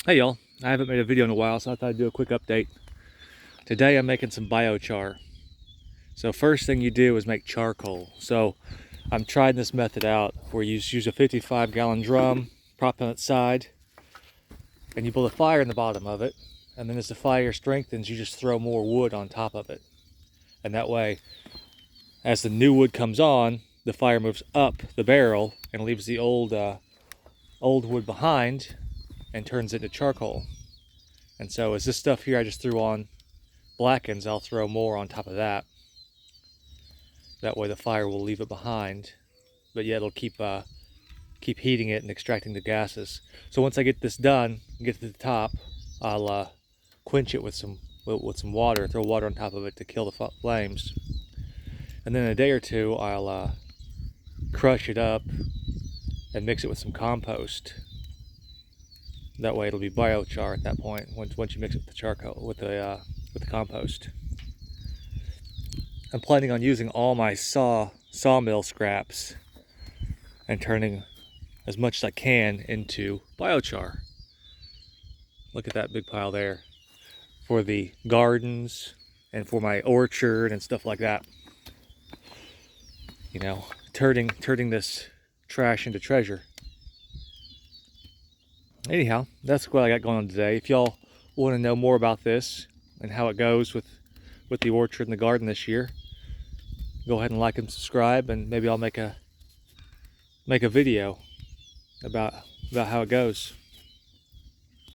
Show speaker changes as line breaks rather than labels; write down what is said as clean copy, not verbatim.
Hey y'all, I haven't made a video in a while, so I thought I'd do a quick update. Today I'm making some biochar. So first thing you do is make charcoal. So I'm trying this method out where you use a 55-gallon drum, prop on its side, and you build a fire in the bottom of it. And then as the fire strengthens, you just throw more wood on top of it. And that way, as the new wood comes on, the fire moves up the barrel and leaves the old wood behind and turns it into charcoal. And so as this stuff here I just threw on blackens, I'll throw more on top of that. That way the fire will leave it behind, but yet it'll keep heating it and extracting the gases. So once I get this done, get to the top, I'll quench it with some water, throw water on top of it to kill the flames. And then in a day or two, I'll crush it up and mix it with some compost. That way it'll be biochar at that point, once you mix it with the charcoal, with the compost. I'm planning on using all my sawmill scraps and turning as much as I can into biochar. Look at that big pile there. For the gardens and for my orchard and stuff like that. You know, turning this trash into treasure. Anyhow, that's what I got going on today. If y'all want to know more about this and how it goes with the orchard and the garden this year, go ahead and like and subscribe, and maybe I'll make a video about how it goes.